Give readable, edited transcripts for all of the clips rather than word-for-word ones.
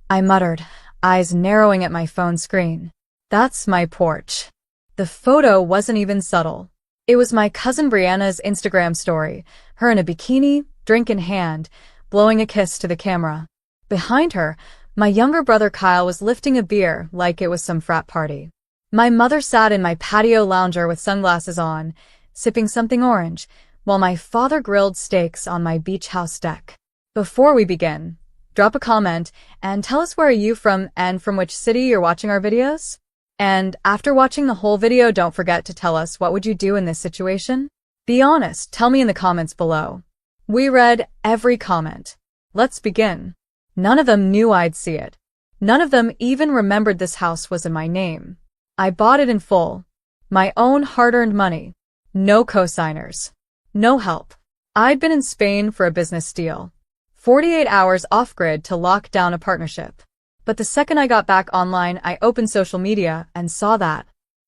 I muttered, eyes narrowing at my phone screen. That's my porch. The photo wasn't even subtle. It was my cousin Brianna's Instagram story, her in a bikini, drink in hand, blowing a kiss to the camera. Behind her, my younger brother Kyle was lifting a beer like it was some frat party. My mother sat in my patio lounger with sunglasses on, sipping something orange, while my father grilled steaks on my beach house deck. Before we begin, drop a comment and tell us where are you from and from which city you're watching our videos? And after watching the whole video, don't forget to tell us what would you do in this situation? Be honest, tell me in the comments below. We read every comment. Let's begin. None of them knew I'd see it. None of them even remembered this house was in my name. I bought it in full. My own hard-earned money. No co-signers. No help. I'd been in Spain for a business deal. 48 hours off-grid to lock down a partnership. But the second I got back online, I opened social media and saw that.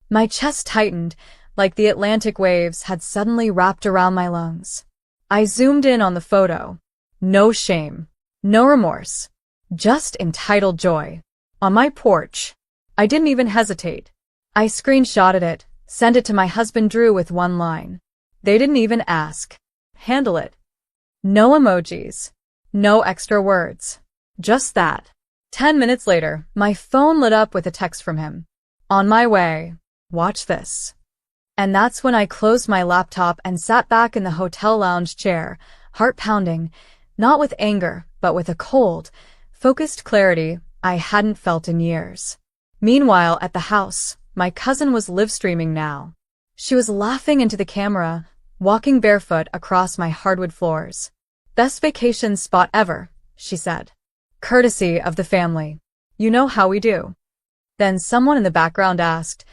My chest tightened, like the Atlantic waves had suddenly wrapped around my lungs. I zoomed in on the photo. No shame. No remorse. Just entitled joy. On my porch. I didn't even hesitate. I screenshotted it, sent it to my husband Drew with one line. They didn't even ask. Handle it. No emojis. No extra words. Just that. 10 minutes later, my phone lit up with a text from him. On my way. Watch this. And that's when I closed my laptop and sat back in the hotel lounge chair, heart pounding, not with anger, but with a cold, focused clarity I hadn't felt in years. Meanwhile, at the house, my cousin was live streaming now. She was laughing into the camera, walking barefoot across my hardwood floors. Best vacation spot ever, she said. Courtesy of the family. You know how we do. Then someone in the background asked,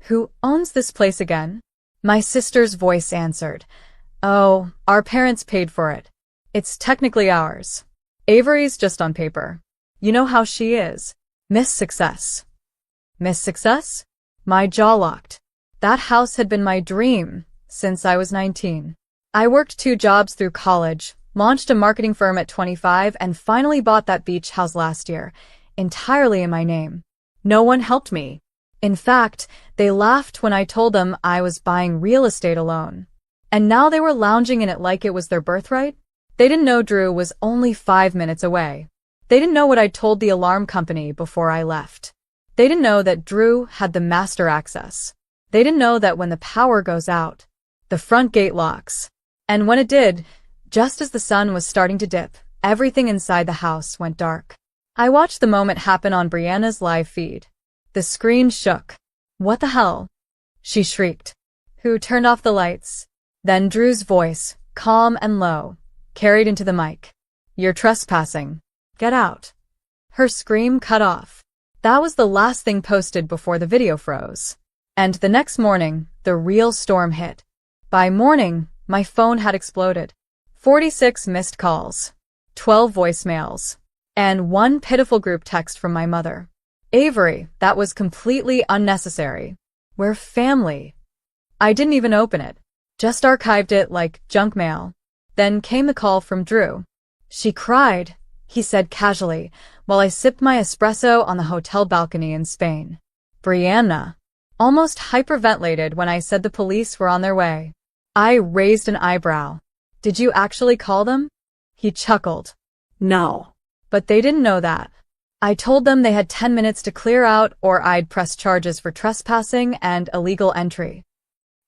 who owns this place again? My sister's voice answered, oh, our parents paid for it. It's technically ours. Avery's just on paper. You know how she is. Miss Success. Miss Success? My jaw locked. That house had been my dream since I was 19. I worked 2 jobs through college, launched a marketing firm at 25, and finally bought that beach house last year, entirely in my name. No one helped me. In fact, they laughed when I told them I was buying real estate alone. And now they were lounging in it like it was their birthright? They didn't know Drew was only 5 minutes away. They didn't know what I'd told the alarm company before I left. They didn't know that Drew had the master access. They didn't know that when the power goes out, the front gate locks. And when it did, just as the sun was starting to dip, everything inside the house went dark. I watched the moment happen on Brianna's live feed. The screen shook. What the hell? She shrieked. Who turned off the lights? Then Drew's voice, calm and low, carried into the mic. You're trespassing. Get out. Her scream cut off. That was the last thing posted before the video froze. And the next morning, the real storm hit. By morning, my phone had exploded. 46 missed calls, 12 voicemails, and 1 pitiful group text from my mother. Avery, that was completely unnecessary. We're family. I didn't even open it. Just archived it like junk mail. Then came the call from Drew. She cried, he said casually, while I sipped my espresso on the hotel balcony in Spain. Brianna almost hyperventilated when I said the police were on their way. I raised an eyebrow. Did you actually call them? He chuckled. No. But they didn't know that. I told them they had 10 minutes to clear out or I'd press charges for trespassing and illegal entry.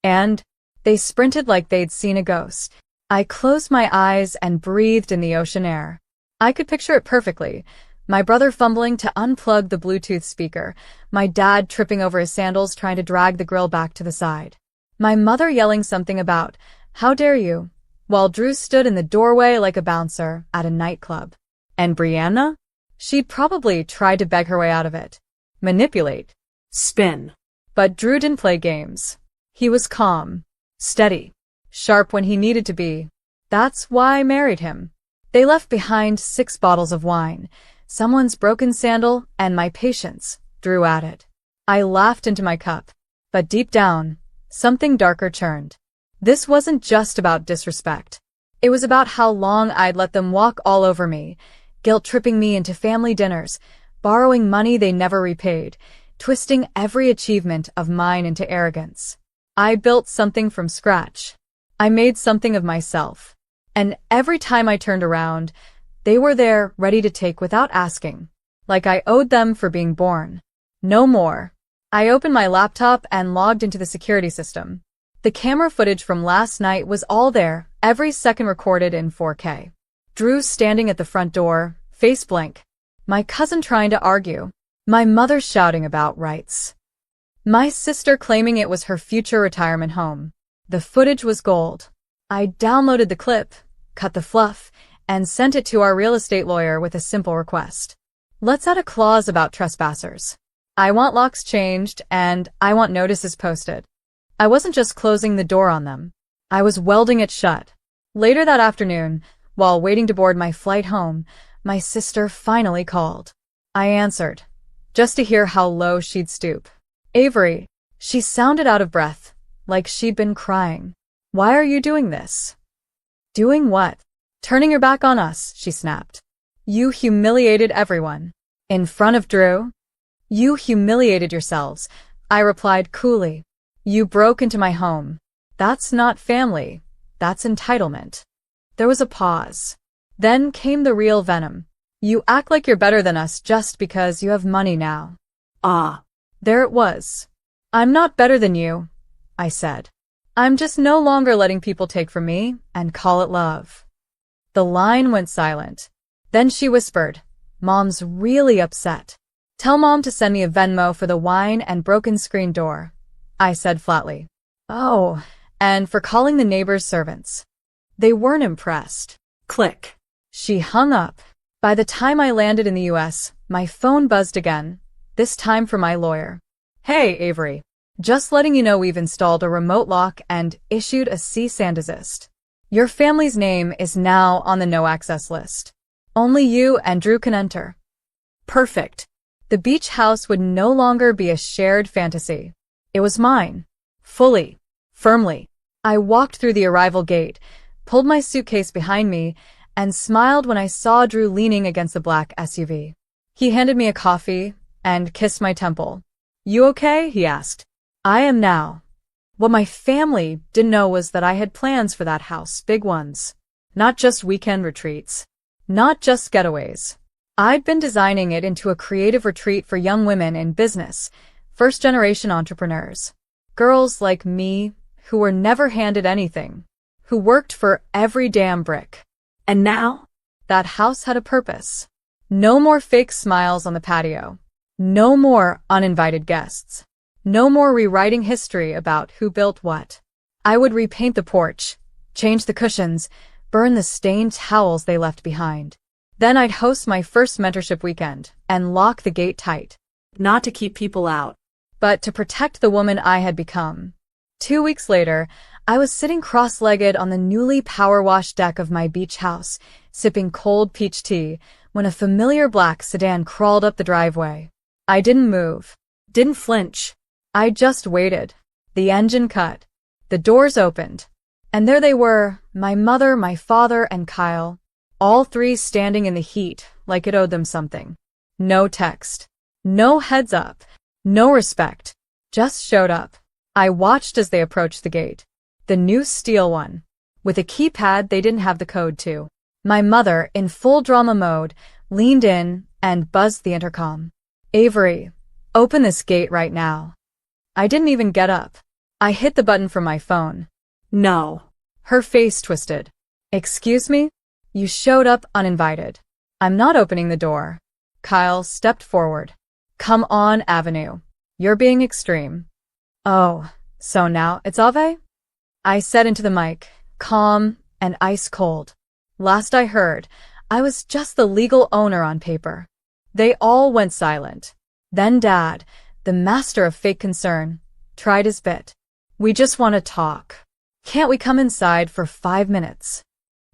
And they sprinted like they'd seen a ghost. I closed my eyes and breathed in the ocean air. I could picture it perfectly. My brother fumbling to unplug the Bluetooth speaker, my dad tripping over his sandals trying to drag the grill back to the side. My mother yelling something about, how dare you, while Drew stood in the doorway like a bouncer at a nightclub. And Brianna? She'd probably tried to beg her way out of it. Manipulate. Spin. But Drew didn't play games. He was calm, steady, sharp when he needed to be. That's why I married him. They left behind 6 bottles of wine, someone's broken sandal, and my patience, Drew added. I laughed into my cup. But deep down, something darker churned. This wasn't just about disrespect. It was about how long I'd let them walk all over me, guilt-tripping me into family dinners, borrowing money they never repaid, twisting every achievement of mine into arrogance. I built something from scratch. I made something of myself. And every time I turned around, they were there, ready to take without asking. Like I owed them for being born. No more. I opened my laptop and logged into the security system. The camera footage from last night was all there, every second recorded in 4K. Drew standing at the front door, face blank. My cousin trying to argue. My mother shouting about rights. My sister claiming it was her future retirement home. The footage was gold. I downloaded the clip, cut the fluff, and sent it to our real estate lawyer with a simple request. Let's add a clause about trespassers. I want locks changed, and I want notices posted. I wasn't just closing the door on them. I was welding it shut. Later that afternoon, while waiting to board my flight home, my sister finally called. I answered, just to hear how low she'd stoop. Avery. She sounded out of breath, like she'd been crying. Why are you doing this? Doing what? Turning your back on us, she snapped. You humiliated everyone. In front of Drew? You humiliated yourselves, I replied coolly. You broke into my home. That's not family. That's entitlement. There was a pause. Then came the real venom. You act like you're better than us just because you have money now. Ah. There it was. I'm not better than you, I said. I'm just no longer letting people take from me and call it love. The line went silent. Then she whispered, Mom's really upset. Tell Mom to send me a Venmo for the wine and broken screen door, I said flatly. Oh, and for calling the neighbors' servants. They weren't impressed. Click. She hung up. By the time I landed in the US, my phone buzzed again, this time from my lawyer. Hey, Avery. Just letting you know we've installed a remote lock and issued a cease and desist. Your family's name is now on the no-access list. Only you and Drew can enter. Perfect. The beach house would no longer be a shared fantasy. It was mine. Fully. Firmly. I walked through the arrival gate, pulled my suitcase behind me, and smiled when I saw Drew leaning against the black SUV. He handed me a coffee and kissed my temple. You okay? He asked. I am now. What my family didn't know was that I had plans for that house, big ones. Not just weekend retreats. Not just getaways. I'd been designing it into a creative retreat for young women in business, first-generation entrepreneurs. Girls like me who were never handed anything, who worked for every damn brick. And now? That house had a purpose. No more fake smiles on the patio. No more uninvited guests. No more rewriting history about who built what. I would repaint the porch, change the cushions, burn the stained towels they left behind. Then I'd host my first mentorship weekend and lock the gate tight. Not to keep people out, but to protect the woman I had become. 2 weeks later, I was sitting cross-legged on the newly power-washed deck of my beach house, sipping cold peach tea, when a familiar black sedan crawled up the driveway. I didn't move. Didn't flinch. I just waited. The engine cut. The doors opened. And there they were, my mother, my father, and Kyle. All three standing in the heat, like it owed them something. No text. No heads up. No respect. Just showed up. I watched as they approached the gate. The new steel one. With a keypad they didn't have the code to. My mother, in full drama mode, leaned in and buzzed the intercom. Avery, open this gate right now. I didn't even get up. I hit the button from my phone. No. Her face twisted. Excuse me? You showed up uninvited. I'm not opening the door. Kyle stepped forward. Come on, Avenue. You're being extreme. Oh, so now it's Ave? I said into the mic, calm and ice cold. Last I heard, I was just the legal owner on paper. They all went silent. Then Dad, the master of fake concern, tried his bit. We just want to talk. Can't we come inside for 5 minutes?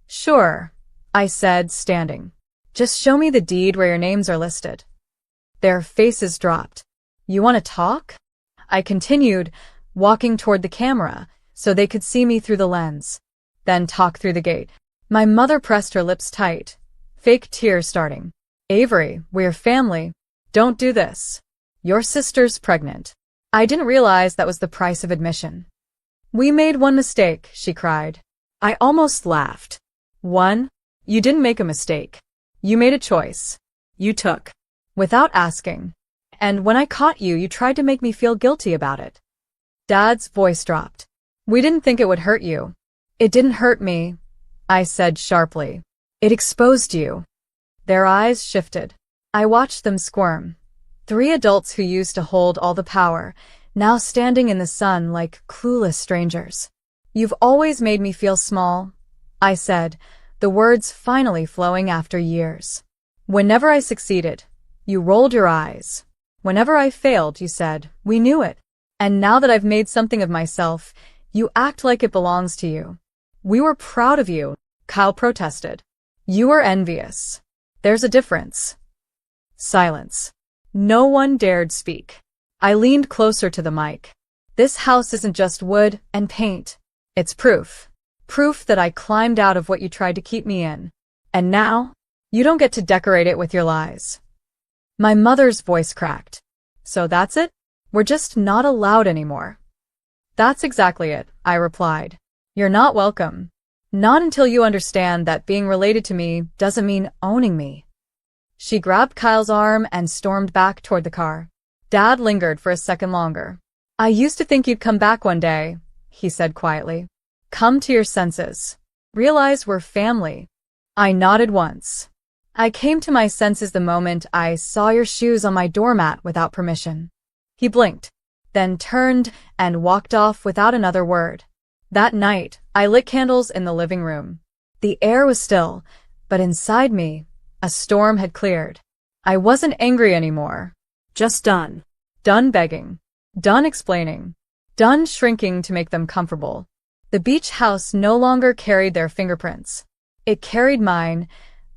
Sure, I said, standing. Just show me the deed where your names are listed. Their faces dropped. You want to talk? I continued, walking toward the camera, so they could see me through the lens. Then talk through the gate. My mother pressed her lips tight, fake tears starting. Avery, we're family. Don't do this. Your sister's pregnant. I didn't realize that was the price of admission. We made one mistake, she cried. I almost laughed. One? You didn't make a mistake. You made a choice. You took. Without asking. And when I caught you, you tried to make me feel guilty about it. Dad's voice dropped. We didn't think it would hurt you. It didn't hurt me, I said sharply. It exposed you. Their eyes shifted. I watched them squirm. 3 adults who used to hold all the power, now standing in the sun like clueless strangers. You've always made me feel small, I said, the words finally flowing after years. Whenever I succeeded, you rolled your eyes. Whenever I failed, you said, we knew it. And now that I've made something of myself, you act like it belongs to you. We were proud of you, Kyle protested. You were envious. There's a difference. Silence. No one dared speak. I leaned closer to the mic. This house isn't just wood and paint. It's proof. Proof that I climbed out of what you tried to keep me in. And now, you don't get to decorate it with your lies. My mother's voice cracked. So that's it? We're just not allowed anymore. That's exactly it, I replied. You're not welcome. Not until you understand that being related to me doesn't mean owning me. She grabbed Kyle's arm and stormed back toward the car. Dad lingered for a second longer. I used to think you'd come back one day, he said quietly. Come to your senses. Realize we're family. I nodded once. I came to my senses the moment I saw your shoes on my doormat without permission. He blinked, then turned and walked off without another word. That night, I lit candles in the living room. The air was still, but inside me, a storm had cleared. I wasn't angry anymore. Just done. Done begging. Done explaining. Done shrinking to make them comfortable. The beach house no longer carried their fingerprints. It carried mine,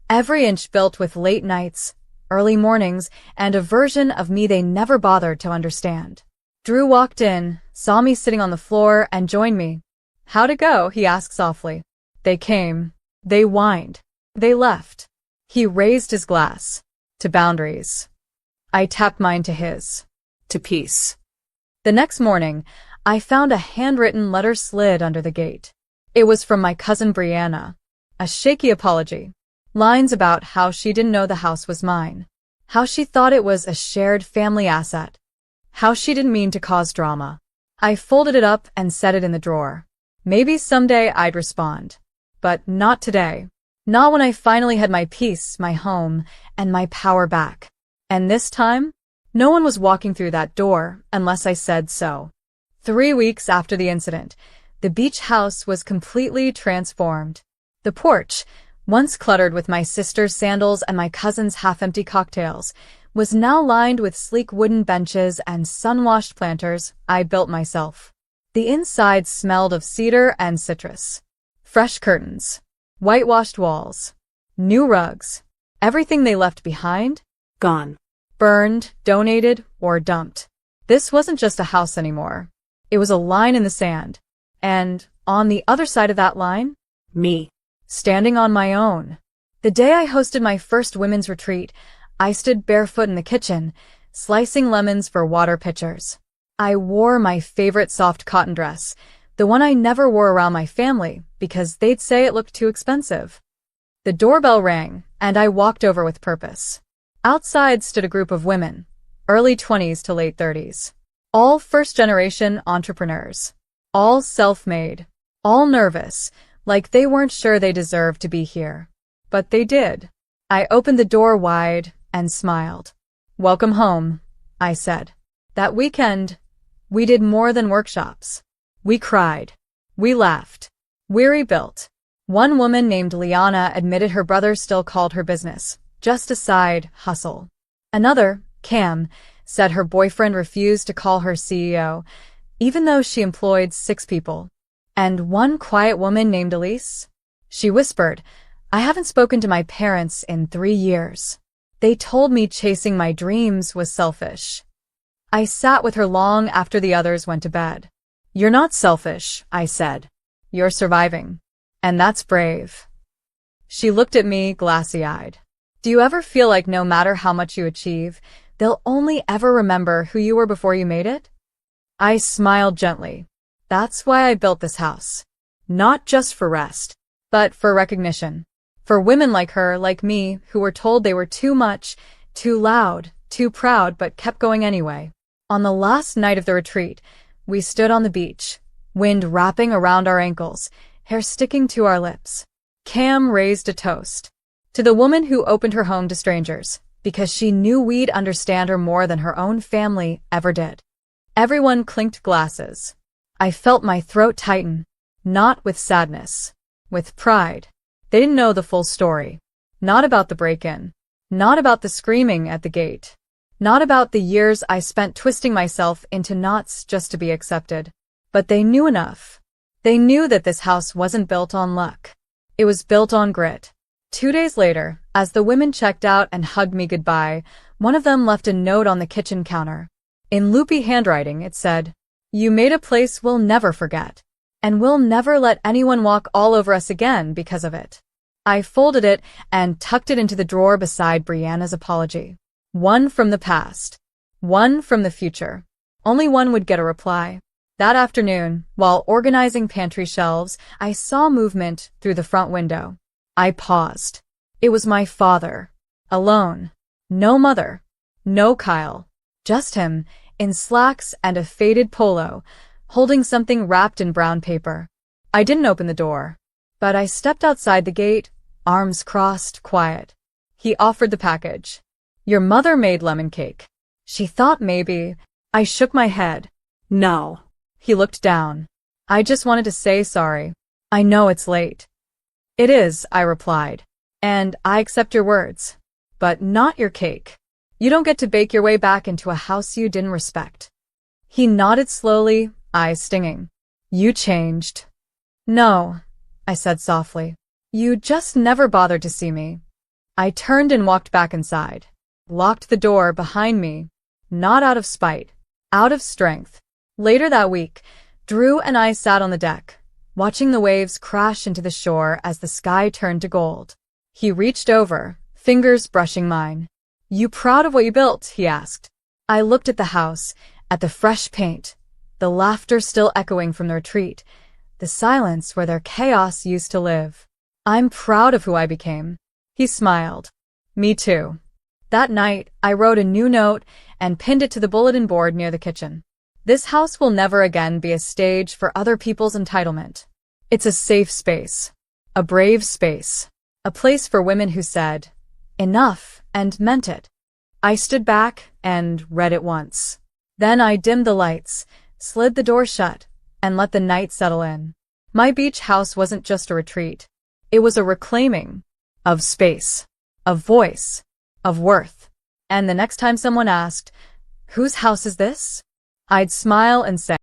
every inch built with late nights, early mornings, and a version of me they never bothered to understand. Drew walked in, saw me sitting on the floor, and joined me. How'd it go? He asked softly. They came. They whined. They left. He raised his glass. To boundaries. I tapped mine to his. To peace. The next morning, I found a handwritten letter slid under the gate. It was from my cousin Brianna. A shaky apology. Lines about how she didn't know the house was mine. How she thought it was a shared family asset. How she didn't mean to cause drama. I folded it up and set it in the drawer. Maybe someday I'd respond. But not today. Not when I finally had my peace, my home, and my power back. And this time, no one was walking through that door unless I said so. 3 weeks after the incident, the beach house was completely transformed. The porch, once cluttered with my sister's sandals and my cousin's half-empty cocktails, was now lined with sleek wooden benches and sun-washed planters I built myself. The inside smelled of cedar and citrus. Fresh curtains. Whitewashed walls. New rugs. Everything they left behind? Gone. Burned, donated, or dumped. This wasn't just a house anymore. It was a line in the sand. And, on the other side of that line? Me. Standing on my own. The day I hosted my first women's retreat, I stood barefoot in the kitchen, slicing lemons for water pitchers. I wore my favorite soft cotton dress, the one I never wore around my family because they'd say it looked too expensive. The doorbell rang, and I walked over with purpose. Outside stood a group of women, early 20s to late 30s. All first-generation entrepreneurs. All self-made. All nervous, like they weren't sure they deserved to be here. But they did. I opened the door wide and smiled. Welcome home, I said. That weekend, we did more than workshops. We cried. We laughed. We rebuilt. One woman named Liana admitted her brother still called her business just a side hustle. Another, Cam, said her boyfriend refused to call her CEO, even though she employed 6 people. And one quiet woman named Elise? She whispered, I haven't spoken to my parents in 3 years. They told me chasing my dreams was selfish. I sat with her long after the others went to bed. You're not selfish, I said. You're surviving. And that's brave. She looked at me glassy-eyed. Do you ever feel like no matter how much you achieve, they'll only ever remember who you were before you made it? I smiled gently. That's why I built this house. Not just for rest, but for recognition. For women like her, like me, who were told they were too much, too loud, too proud, but kept going anyway. On the last night of the retreat, we stood on the beach, wind wrapping around our ankles, hair sticking to our lips. Cam raised a toast to the woman who opened her home to strangers, because she knew we'd understand her more than her own family ever did. Everyone clinked glasses. I felt my throat tighten, not with sadness, with pride. They didn't know the full story. Not about the break-in. Not about the screaming at the gate. Not about the years I spent twisting myself into knots just to be accepted. But they knew enough. They knew that this house wasn't built on luck. It was built on grit. 2 days later, as the women checked out and hugged me goodbye, one of them left a note on the kitchen counter. In loopy handwriting, it said, "You made a place we'll never forget. And we'll never let anyone walk all over us again because of it." I folded it and tucked it into the drawer beside Brianna's apology. One from the past. One from the future. Only one would get a reply. That afternoon, while organizing pantry shelves, I saw movement through the front window. I paused. It was my father. Alone. No mother. No Kyle. Just him, in slacks and a faded polo, holding something wrapped in brown paper. I didn't open the door, but I stepped outside the gate, arms crossed, quiet. He offered the package. "Your mother made lemon cake." She thought maybe. I shook my head. "No." He looked down. "I just wanted to say sorry. I know it's late." "It is," I replied. "And I accept your words. But not your cake. You don't get to bake your way back into a house you didn't respect." He nodded slowly, eyes stinging. "You changed." "No," I said softly. "You just never bothered to see me." I turned and walked back inside. Locked the door behind me. Not out of spite. Out of strength. Later that week, Drew and I sat on the deck, watching the waves crash into the shore as the sky turned to gold. He reached over, fingers brushing mine. "You proud of what you built?" he asked. I looked at the house, at the fresh paint, the laughter still echoing from the retreat, the silence where their chaos used to live. "I'm proud of who I became." He smiled. "Me too." That night, I wrote a new note and pinned it to the bulletin board near the kitchen. This house will never again be a stage for other people's entitlement. It's a safe space. A brave space. A place for women who said, "Enough," and meant it. I stood back and read it once. Then I dimmed the lights, slid the door shut, and let the night settle in. My beach house wasn't just a retreat. It was a reclaiming of space, of voice, of worth. And the next time someone asked, "Whose house is this?" I'd smile and say,